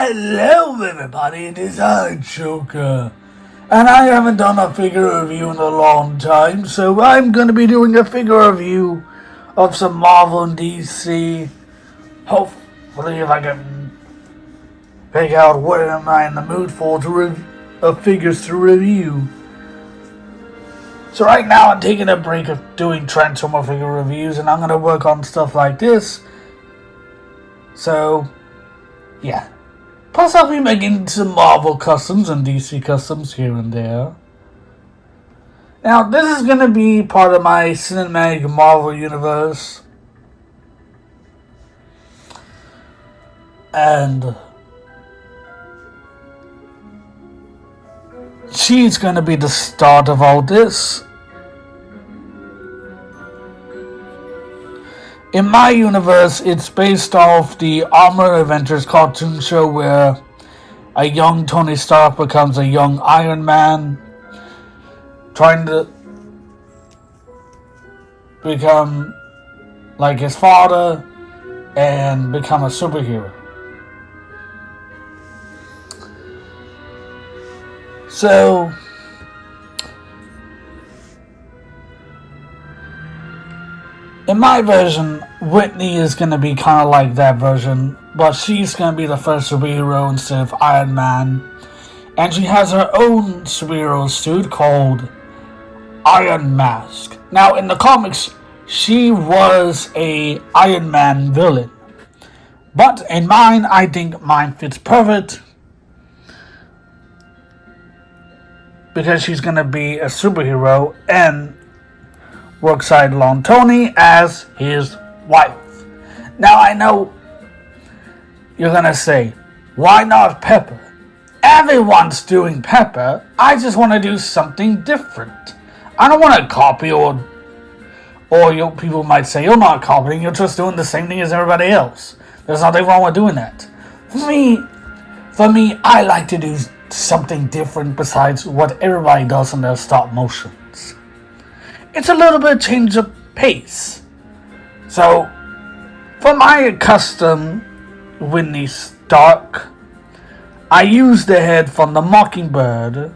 Hello everybody, it is I, Joker. And I haven't done a figure review in a long time, so I'm going to be doing a figure review of some Marvel and DC. Hopefully if I can figure out what am I in the mood for figures to review. So right now I'm taking a break of doing Transformer figure reviews, and I'm going to work on stuff like this. So, yeah. Plus I'll be making some Marvel customs and DC customs here and there. Now this is going to be part of my cinematic Marvel universe. And she's going to be the start of all this. In my universe, it's based off the Armor Adventures cartoon show where a young Tony Stark becomes a young Iron Man, trying to become like his father and become a superhero. So, in my version, Whitney is going to be kind of like that version, but she's going to be the first superhero instead of Iron Man. And she has her own superhero suit called Iron Mask. Now, in the comics, she was a Iron Man villain. But in mine, I think mine fits perfect, because she's going to be a superhero and work side along Tony as his wife. Now I know you're gonna say, why not Pepper? Everyone's doing Pepper. I just want to do something different. I don't want to copy or people might say, you're not copying, you're just doing the same thing as everybody else. There's nothing wrong with doing that. For me, I like to do something different besides what everybody does in their stop motions. It's a little bit change of pace. So, for my custom Whitney Stark, I used the head from the Mockingbird,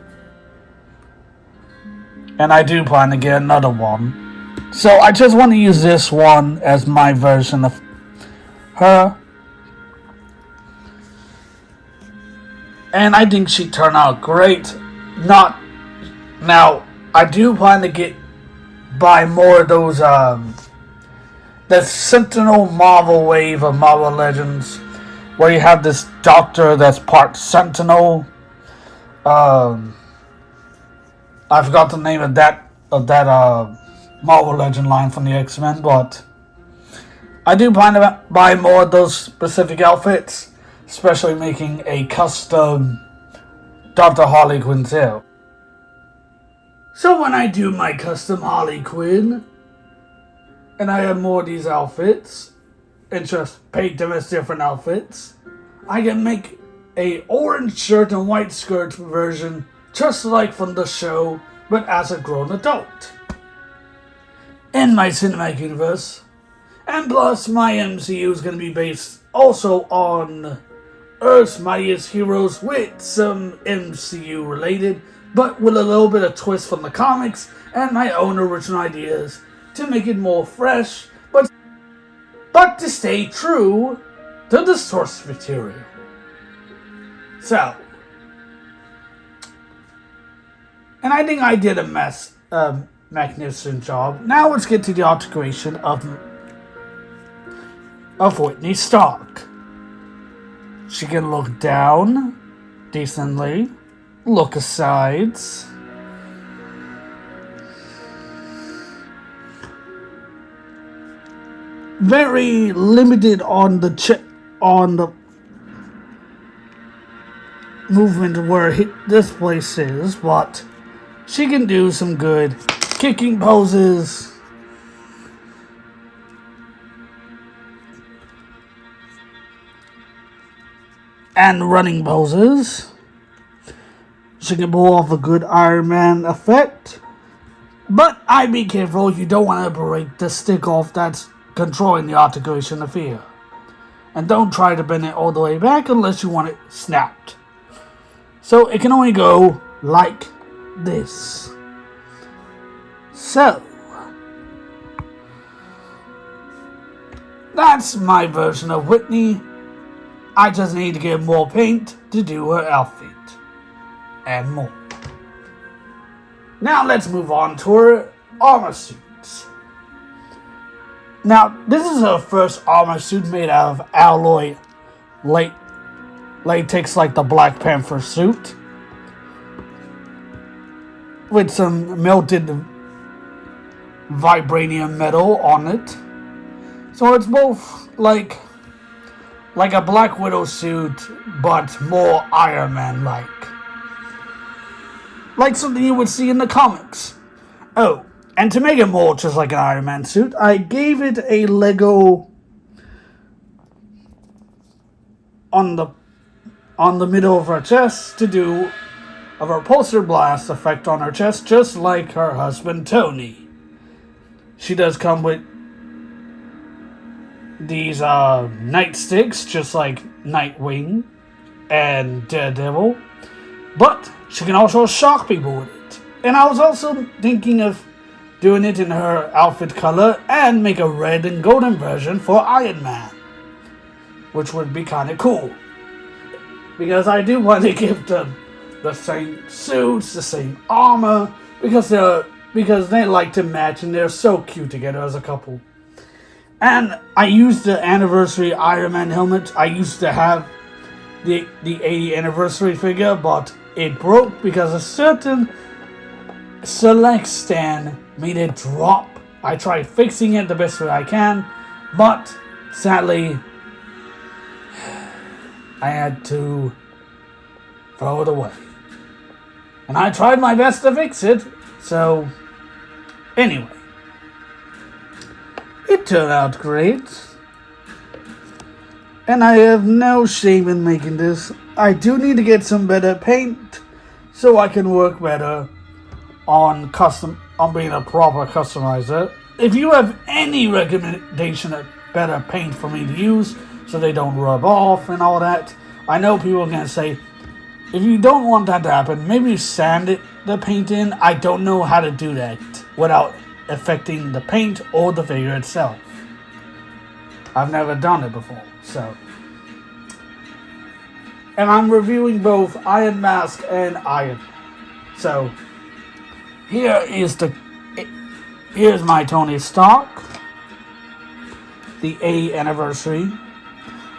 and I do plan to get another one. So I just want to use this one as my version of her. And I think she turned out great. Now, I do plan to buy more of those, the Sentinel Marvel wave of Marvel Legends, where you have this doctor that's part Sentinel. I forgot the name of that Marvel Legend line from the X-Men, but I do plan to buy more of those specific outfits, especially making a custom Dr. Harley Quinzel. So when I do my custom Harley Quinn, and I have more of these outfits, and just paint them as different outfits, I can make a orange shirt and white skirt version, just like from the show, but as a grown adult. In my cinematic universe, and plus my MCU is going to be based also on Earth's Mightiest Heroes with some MCU related, but with a little bit of twist from the comics and my own original ideas to make it more fresh, but to stay true to the source material. So, and I think I did a magnificent job. Now let's get to the altercation of Whitney Stark. She can look down decently, look aside. Very limited on the movement where this place is, but she can do some good kicking poses and running poses. She can pull off a good Iron Man effect, but I'd be careful. You don't want to break the stick off that's controlling the altercation of fear. And don't try to bend it all the way back unless you want it snapped. So it can only go like this. So that's my version of Whitney. I just need to get more paint to do her outfit. And more. Now let's move on to her armor suits. Now, this is her first armor suit made out of alloy latex like the Black Panther suit. With some melted vibranium metal on it. So it's both like a Black Widow suit, but more Iron Man-like. Like something you would see in the comics. Oh, and to make it more just like an Iron Man suit, I gave it a Lego on the middle of her chest to do a repulsor blast effect on her chest, just like her husband Tony. She does come with these nightsticks, just like Nightwing and Daredevil, but she can also shock people with it. And I was also thinking of doing it in her outfit color and make a red and golden version for Iron Man, which would be kind of cool. Because I do want to give them the same suits, the same armor, because they like to match and they're so cute together as a couple. And I used the anniversary Iron Man helmet. I used to have the 80th anniversary figure, but it broke because a certain select stand made it drop. I tried fixing it the best way I can, but sadly, I had to throw it away. And I tried my best to fix it, so anyway. It turned out great. And I have no shame in making this. I do need to get some better paint so I can work better on being a proper customizer. If you have any recommendation of better paint for me to use so they don't rub off and all that, I know people are going to say, if you don't want that to happen, maybe sand the paint in. I don't know how to do that without affecting the paint or the figure itself. I've never done it before, so. And I'm reviewing both Iron Mask and Iron Man. So, here's my Tony Stark, the 80th anniversary.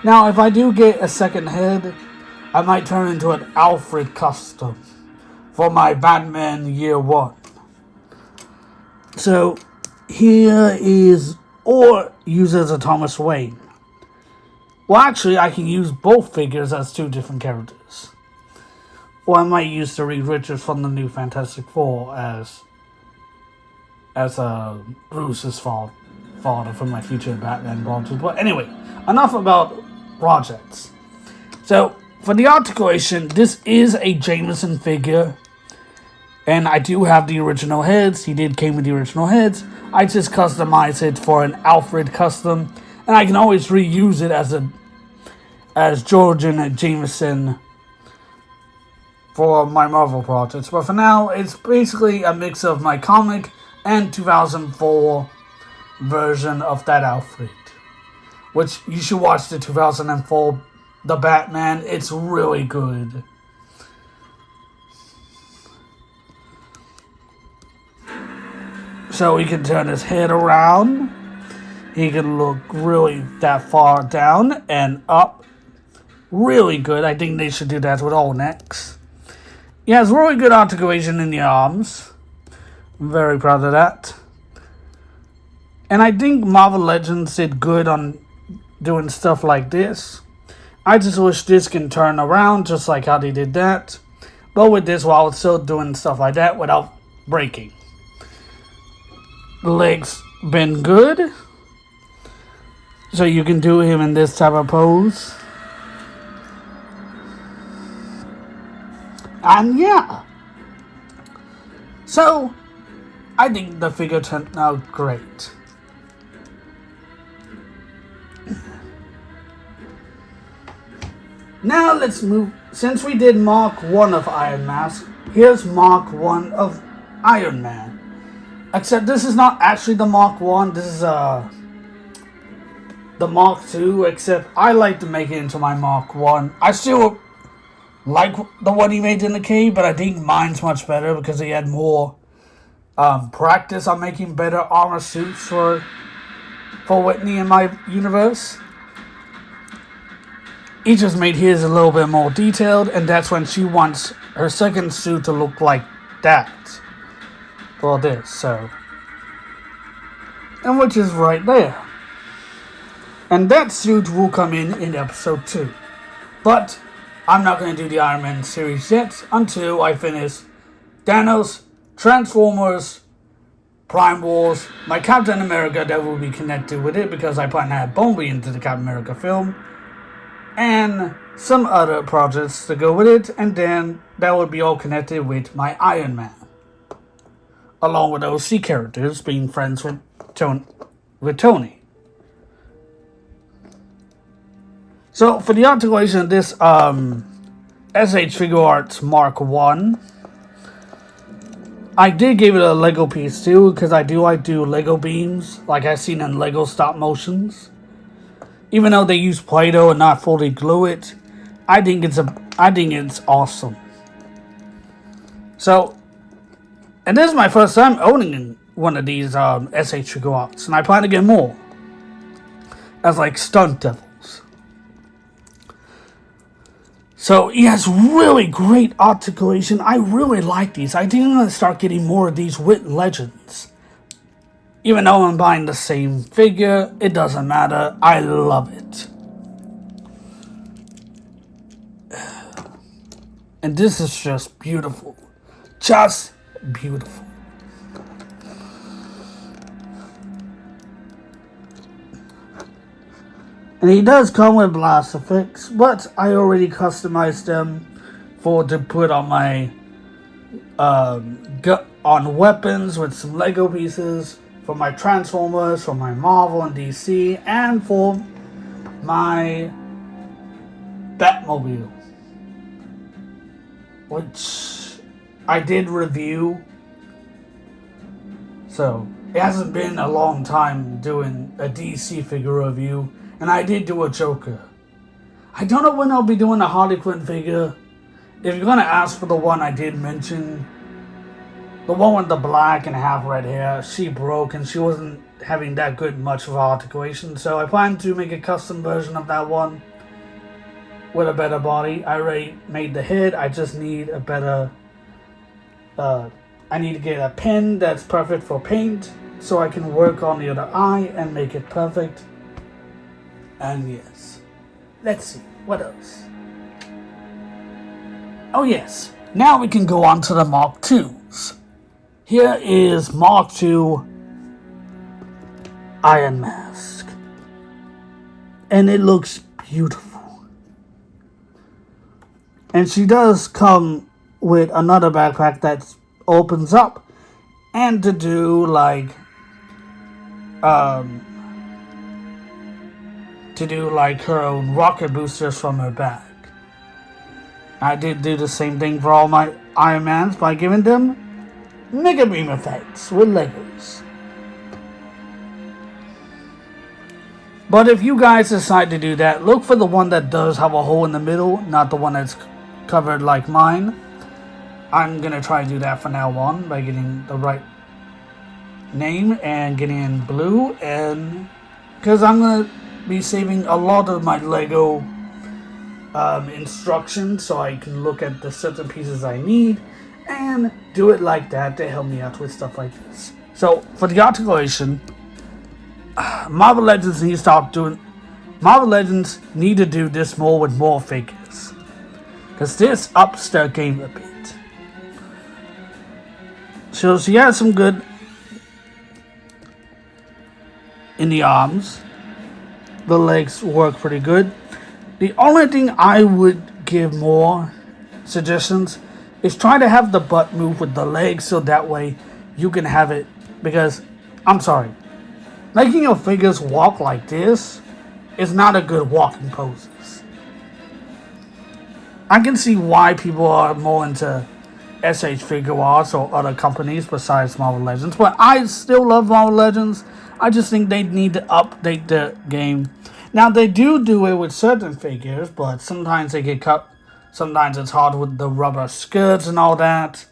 Now, if I do get a second head, I might turn into an Alfred custom for my Batman Year One. So, here is, or use as a Thomas Wayne. Well, actually, I can use both figures as two different characters. Or I might use the Reed Richards from the new Fantastic Four as Bruce's father from my future Batman project. But anyway, enough about projects. So, for the articulation, this is a Jameson figure. And I do have the original heads. He came with the original heads. I just customized it for an Alfred custom. And I can always reuse it as George and Jameson for my Marvel projects. But for now, it's basically a mix of my comic and 2004 version of that Alfred. Which you should watch the 2004 The Batman. It's really good. So he can turn his head around. He can look really that far down and up. Really good. I think they should do that with all necks. He has really good articulation in the arms. I'm very proud of that. And I think Marvel Legends did good on doing stuff like this. I just wish this can turn around just like how they did that. But with this, while it's still doing stuff like that without breaking. The legs been good. So you can do him in this type of pose. And yeah. So, I think the figure turned out great. Now let's move. Since we did Mark 1 of Iron Mask, here's Mark 1 of Iron Man. Except this is not actually the Mark 1, this is the Mark 2, except I like to make it into my Mark 1. I still like the one he made in the cave, but I think mine's much better because he had more practice on making better armor suits for Whitney in my universe. He just made his a little bit more detailed, and that's when she wants her second suit to look like that. Well, this, so. And which is right there. And that suit will come in episode 2. But I'm not going to do the Iron Man series yet until I finish Thanos, Transformers, Prime Wars, my Captain America that will be connected with it because I plan to add Bumblebee into the Captain America film, and some other projects to go with it, and then that would be all connected with my Iron Man, along with those C characters being friends with Tony. So for the articulation of this SH Figure Arts Mark 1, I did give it a Lego piece too, because I do like to do Lego beams like I've seen in Lego stop motions. Even though they use Play-Doh and not fully glue it, I think it's awesome. So, and this is my first time owning one of these SH Figure Arts, and I plan to get more as like stunt devils. So he has really great articulation. I really like these. I think I'm gonna start getting more of these with Legends. Even though I'm buying the same figure, it doesn't matter. I love it. And this is just beautiful. Just beautiful. And he does come with blast effects, but I already customized them to put on my on weapons with some Lego pieces. For my Transformers, for my Marvel and DC, and for my Batmobile, which I did review. So it hasn't been a long time doing a DC figure review, and I did do a Joker. I don't know when I'll be doing a Harley Quinn figure. If you're gonna ask for the one I did mention, the one with the black and half red hair, she broke and she wasn't having that good much of articulation, so I plan to make a custom version of that one with a better body. I already made the head, I just need a better, I need to get a pen that's perfect for paint, so I can work on the other eye and make it perfect. And yes, let's see, what else? Oh yes, now we can go on to the Mark IIs. Here is Mark II Iron Mask. And it looks beautiful. And she does come with another backpack that opens up and to do like her own rocket boosters from her bag. I did do the same thing for all my Iron Mans by giving them Mega Beam effects with Legos. But if you guys decide to do that, look for the one that does have a hole in the middle, not the one that's covered like mine. I'm gonna try to do that from now on by getting the right name and getting in blue, and because I'm gonna be saving a lot of my Lego instructions so I can look at the certain pieces I need and do it like that to help me out with stuff like this. So for the articulation, Marvel Legends need to do this more with more figures, because this ups their game a bit. So she has some good in the arms. The legs work pretty good. The only thing I would give more suggestions is try to have the butt move with the legs so that way you can have it, because I'm sorry, making your figures walk like this is not a good walking poses. I can see why people are more into SH Figuarts or other companies besides Marvel Legends, but I still love Marvel Legends. I just think they need to update the game. Now they do it with certain figures, but sometimes they get cut. Sometimes it's hard with the rubber skirts and all that.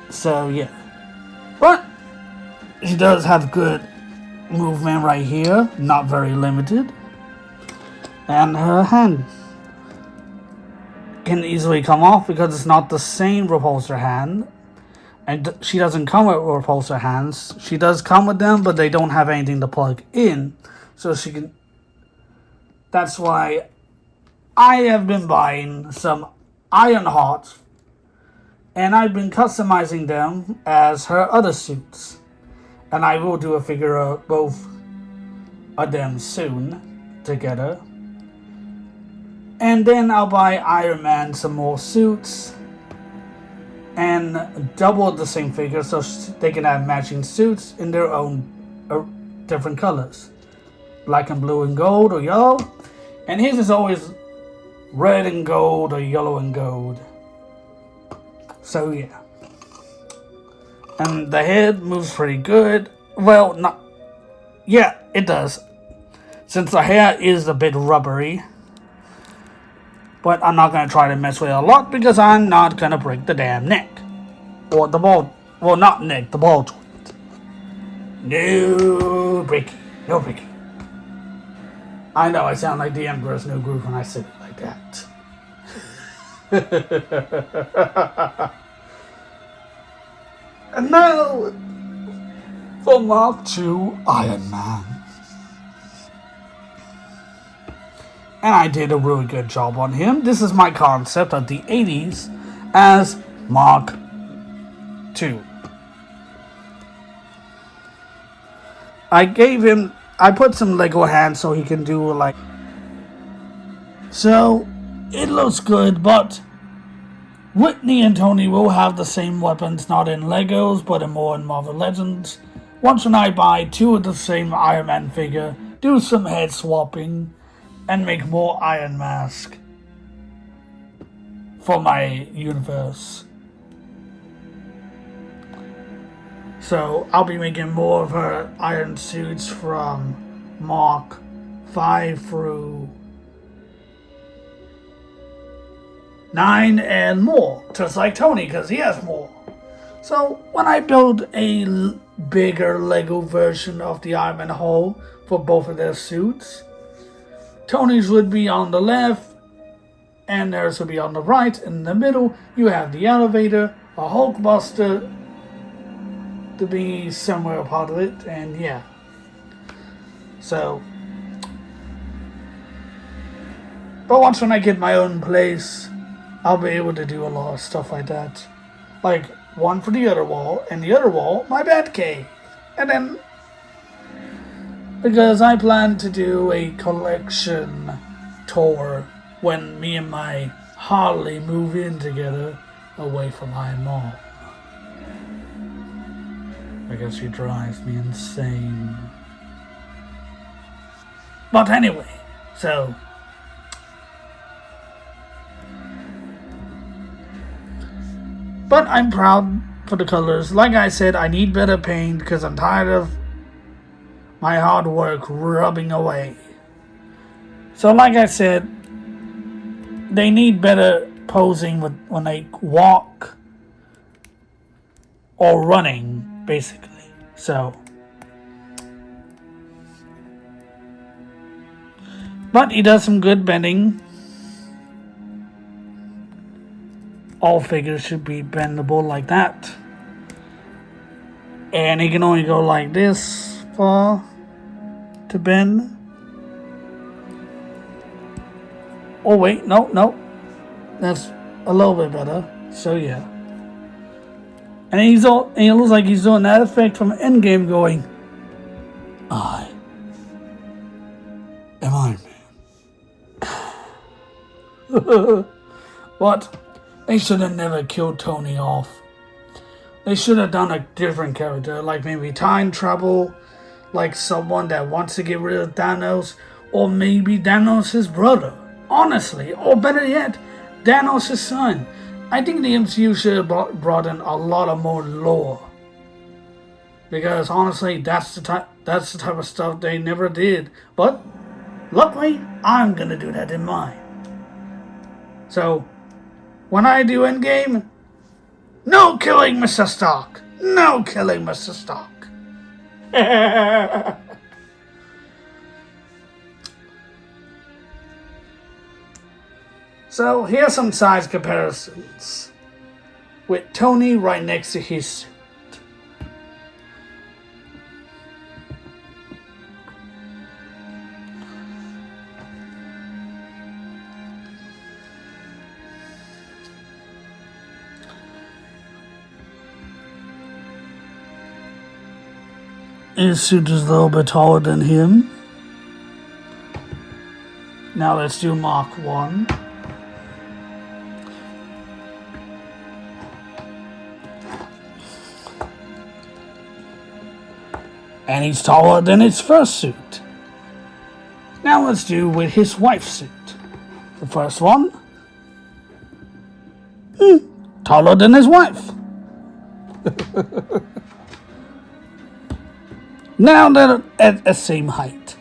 So yeah, but she does have good movement right here, not very limited, and her hand can easily come off because it's not the same repulsor hand, and she doesn't come with repulsor hands. She does come with them, but they don't have anything to plug in, so she can. That's why I have been buying some Iron Hearts, and I've been customizing them as her other suits. And I will do a figure of both of them soon together. And then I'll buy Iron Man some more suits and double the same figure so they can have matching suits in their own different colors. Black and blue and gold or yellow. And his is always red and gold or yellow and gold. So yeah. And the head moves pretty good. Well, not... Yeah, it does. Since the hair is a bit rubbery. But I'm not going to try to mess with it a lot because I'm not going to break the damn neck. Or the ball... Well, not neck, the ball joint. No breaking. No breaking. I know I sound like the Emperor's New Groove when I say it like that. And now, for Mark II Iron Man. And I did a really good job on him. This is my concept of the 80s as Mark II. I put some Lego hands so he can do like... So, it looks good, but Whitney and Tony will have the same weapons, not in Legos, but more in Marvel Legends. Once when I buy two of the same Iron Man figure, do some head swapping, and make more Iron Mask for my universe. So I'll be making more of her iron suits from Mark 5 through 9 and more, just like Tony, because he has more. So when I build a bigger Lego version of the Iron Man hull for both of their suits, Tony's would be on the left and theirs would be on the right. In the middle you have the elevator, a Hulkbuster to be somewhere a part of it, and yeah. So, but once when I get my own place, I'll be able to do a lot of stuff like that. Like, one for the other wall, and the other wall, my Batcave. And then, because I plan to do a collection tour when me and my Harley move in together away from Iron Mall. Because she drives me insane. But anyway, so... But I'm proud for the colors. Like I said, I need better paint because I'm tired of my hard work rubbing away. So like I said, they need better posing when they walk or running, basically. So, but he does some good bending. All figures should be bendable like that. And he can only go like this far to bend. Oh wait, no. That's a little bit better. So yeah. And he looks like he's doing that effect from Endgame going, I am Iron Man. What? They should have never killed Tony off. They should have done a different character, like maybe time travel, like someone that wants to get rid of Thanos, Or maybe Thanos' brother. Honestly, or better yet, Thanos' son. I think the MCU should have brought in a lot of more lore. Because honestly, that's the type of stuff they never did. But luckily, I'm gonna do that in mine. So, when I do Endgame, no killing Mr. Stark! No killing Mr. Stark! So, here's some size comparisons. With Tony right next to his suit. His suit is a little bit taller than him. Now let's do Mark 1. And he's taller than his first suit. Now let's do with his wife's suit. The first one. Taller than his wife. Now they're at the same height.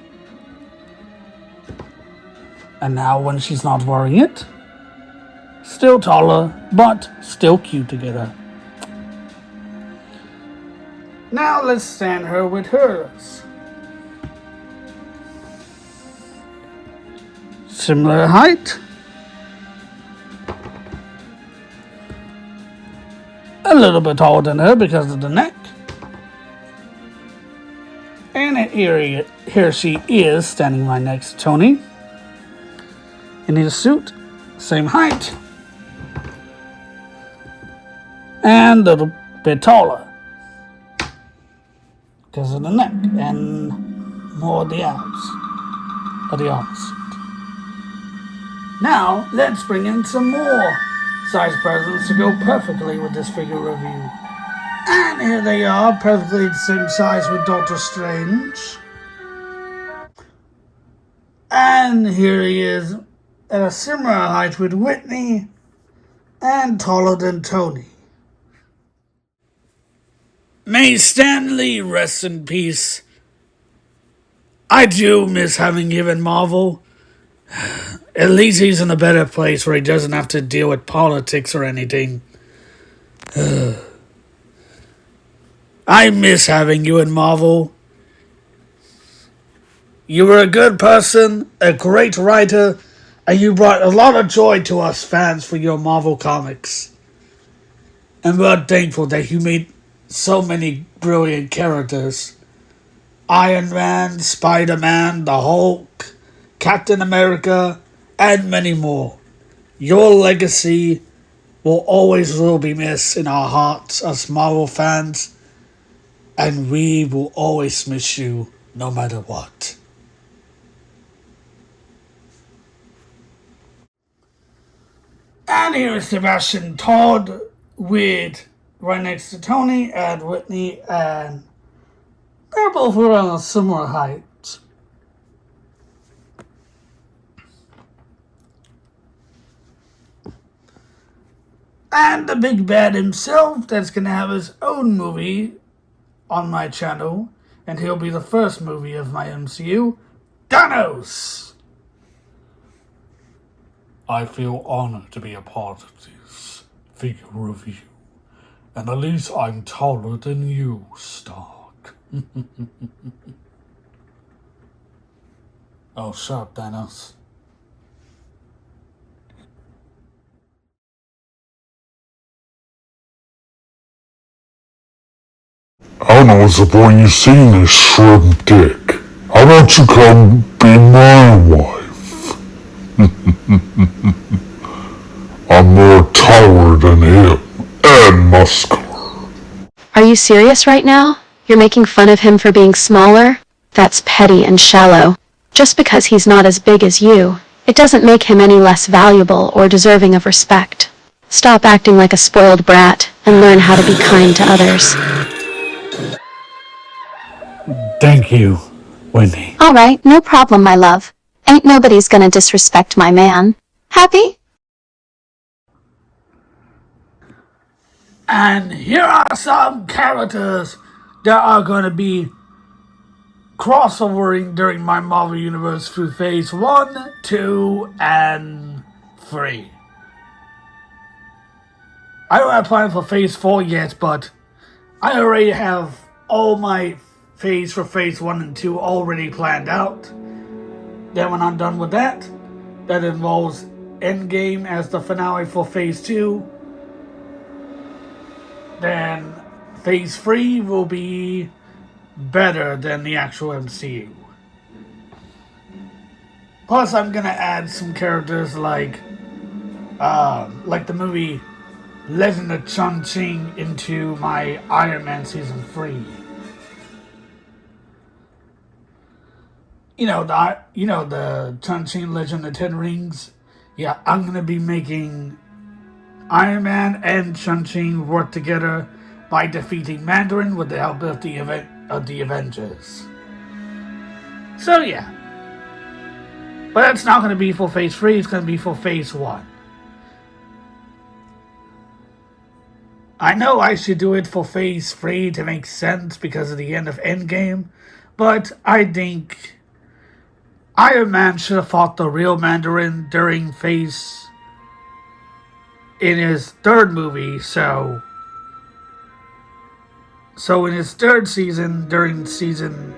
And now when she's not wearing it, still taller, but still cute together. Now let's stand her with hers. Similar height. A little bit taller than her because of the neck. And here she is standing right next to Tony. In his suit, same height. And a little bit taller. Because of the neck and more of the abs of the opposite. Now, let's bring in some more size presents to go perfectly with this figure review. And here they are, perfectly the same size with Doctor Strange. And here he is at a similar height with Whitney and taller than Tony. May Stan Lee rest in peace. I do miss having him in Marvel. At least he's in a better place where he doesn't have to deal with politics or anything. I miss having you in Marvel. You were a good person, a great writer, and you brought a lot of joy to us fans for your Marvel comics. And we're thankful that you made so many brilliant characters. Iron Man, Spider-Man, the Hulk, Captain America, and many more. Your legacy will be missed in our hearts as Marvel fans, and we will always miss you no matter what. And here is Sebastian Todd with right next to Tony and Whitney, and they're both around a similar height. And the big bad himself that's going to have his own movie on my channel, and he'll be the first movie of my MCU, Thanos! I feel honored to be a part of this figure review, and at least I'm taller than you, Stark. Oh, shut up, Thanos. I know what's the point you've seen this shrimp dick. How about you come be my wife? I'm more taller than him, and muscular. Are you serious right now? You're making fun of him for being smaller? That's petty and shallow. Just because he's not as big as you, it doesn't make him any less valuable or deserving of respect. Stop acting like a spoiled brat and learn how to be kind to others. Thank you, Whitney. Alright, no problem, my love. Ain't nobody's gonna disrespect my man. Happy? And here are some characters that are going to be crossovering during my Marvel Universe through Phase 1, 2, and 3. I don't have plans for Phase 4 yet, but I already have all my phase for Phase 1 and 2 already planned out. Then when I'm done with that, that involves Endgame as the finale for Phase 2. Then Phase 3 will be better than the actual MCU. Plus, I'm gonna add some characters like the movie Legend of Chun-Ching into my Iron Man Season 3. You know the Chun-Ching Legend of Ten Rings? Yeah, I'm gonna be making Iron Man and Chun-Ching work together by defeating Mandarin with the help of the Avengers. So yeah. But that's not going to be for Phase 3, it's going to be for Phase 1. I know I should do it for Phase 3 to make sense because of the end of Endgame, but I think Iron Man should have fought the real Mandarin during in his third movie, so in his third season, during season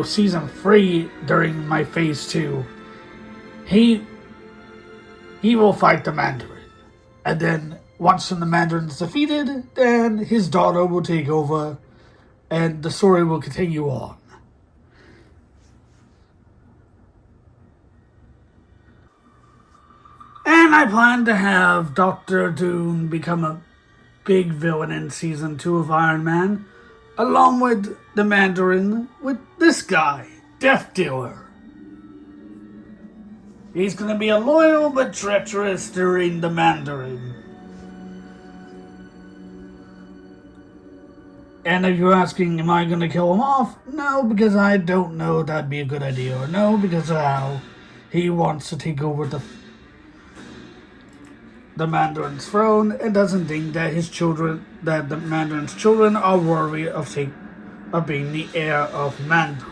season 3, during my Phase 2, he will fight the Mandarin. And then once the Mandarin is defeated, then his daughter will take over and the story will continue on. And I plan to have Doctor Doom become a big villain in Season 2 of Iron Man, along with the Mandarin, with this guy, Death Dealer. He's gonna be a loyal but treacherous during the Mandarin. And if you're asking, am I gonna kill him off? No, because I don't know that'd be a good idea. Or no, because of how he wants to take over the Mandarin's throne and doesn't think that the Mandarin's children are worthy of being the heir of Mandarin.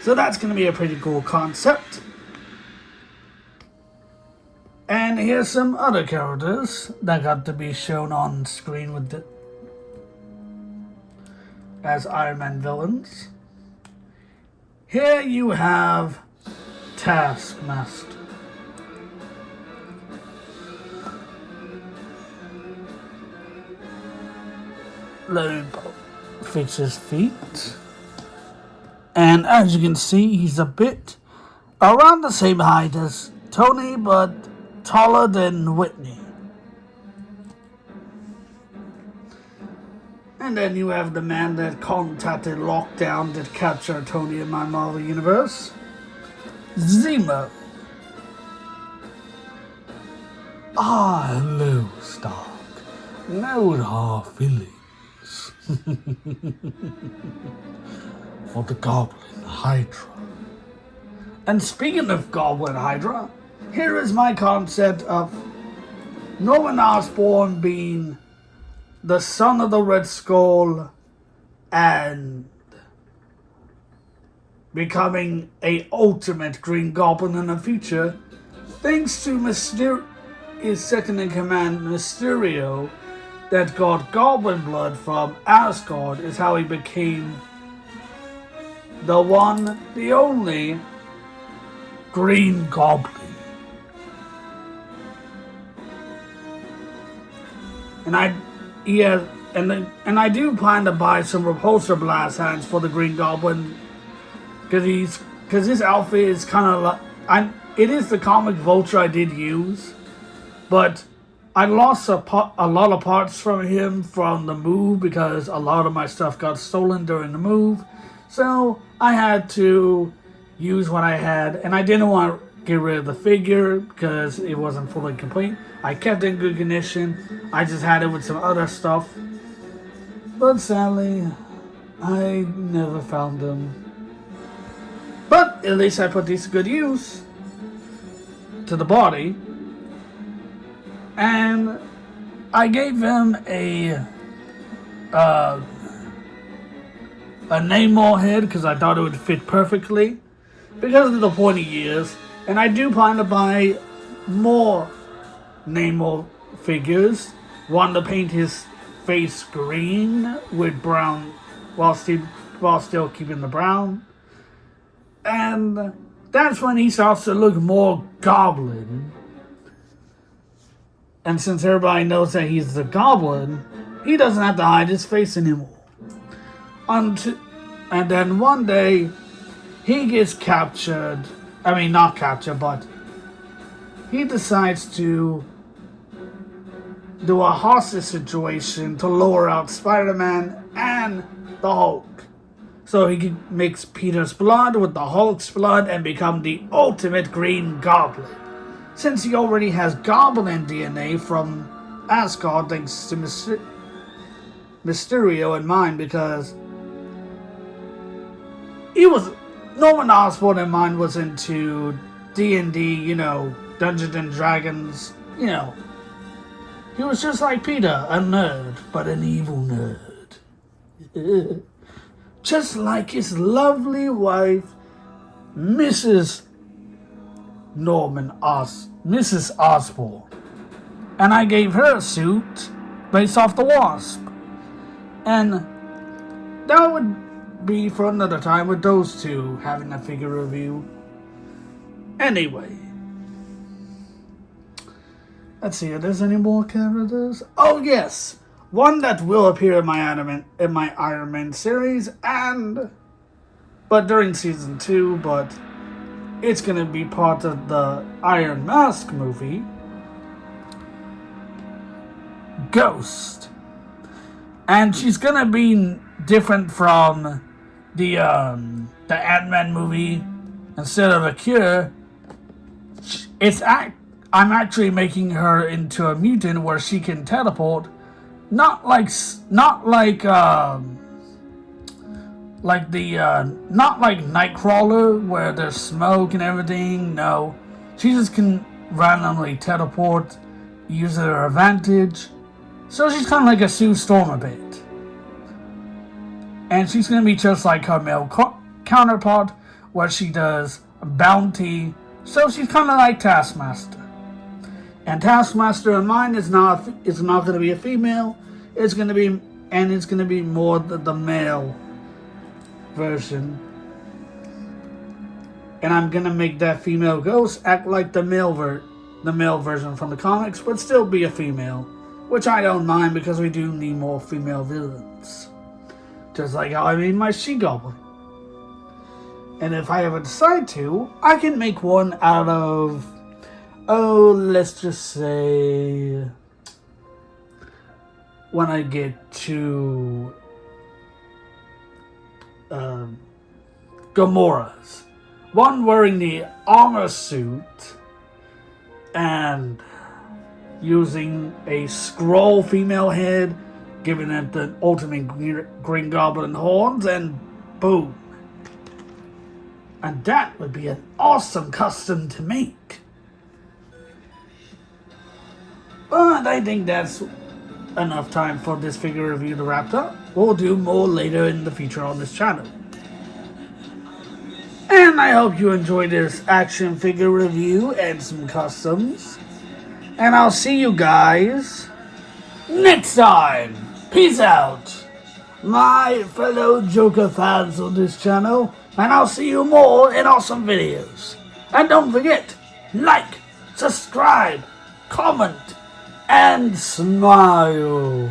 So that's going to be a pretty cool concept. And here's some other characters that got to be shown on screen as Iron Man villains. Here you have Taskmaster. Let me fix his feet. And as you can see, he's a bit around the same height as Tony, but taller than Whitney. And then you have the man that contacted Lockdown to capture Tony in my Marvel Universe, Zemo. Hello, Stark. No hard feelings. For the Goblin Hydra. And speaking of Goblin Hydra, here is my concept of Norman Osborn being the son of the Red Skull and becoming a ultimate Green Goblin in the future, thanks to his second in command, Mysterio, that got Goblin blood from Asgard, is how he became the one, the only Green Goblin. And I do plan to buy some repulsor blast hands for the Green Goblin, because his outfit is kind of like, it is the comic Vulture I did use, but I lost a lot of parts from him from the move because a lot of my stuff got stolen during the move. So I had to use what I had, and I didn't want to get rid of the figure because it wasn't fully complete. I kept it in good condition. I just had it with some other stuff. But sadly, I never found them. But at least I put these to good use to the body. And I gave him a Namor head because I thought it would fit perfectly because of the pointy ears. And I do plan to buy more Namor figures. Want to paint his face green with brown while still keeping the brown. And that's when he starts to look more goblin. And since everybody knows that he's the goblin, he doesn't have to hide his face anymore. And then one day, he gets captured. I mean, not captured, but he decides to do a hostage situation to lure out Spider-Man and the Hulk. So he can mix Peter's blood with the Hulk's blood and become the ultimate Green Goblin. Since he already has Goblin DNA from Asgard thanks to Mysterio in mind, because Norman Osborn in mind was into D&D, Dungeons and Dragons, He was just like Peter, a nerd, but an evil nerd. Just like his lovely wife, Mrs. Mrs. Osborn. And I gave her a suit based off the Wasp. And that would be for another time with those two having a figure review. Anyway. Let's see, are there any more characters? Oh yes! One that will appear in my Iron Man series, but during season 2, but it's gonna be part of the Iron Mask movie. Ghost. And she's gonna be different from the Ant-Man movie. Instead of a cure, I'm actually making her into a mutant where she can teleport, not like Nightcrawler where there's smoke and everything. No, she just can randomly teleport, use her advantage. So she's kind of like a Sue Storm a bit, and she's gonna be just like her male counterpart, where she does bounty. So she's kind of like Taskmaster. And Taskmaster in mine is not going to be a female. It's going to be more the male version. And I'm going to make that female ghost act like the male version from the comics, but still be a female, which I don't mind because we do need more female villains. Just like how I made my She-Goblin. And if I ever decide to, I can make one out of, let's just say, when I get to Gamora's. One wearing the armor suit and using a Skrull female head, giving it the ultimate Green Goblin horns, and boom. And that would be an awesome custom to make. But I think that's enough time for this figure review to wrap up. We'll do more later in the future on this channel. And I hope you enjoyed this action figure review and some customs. And I'll see you guys next time. Peace out, my fellow Joker fans on this channel. And I'll see you more in awesome videos. And don't forget, like, subscribe, comment, and smile.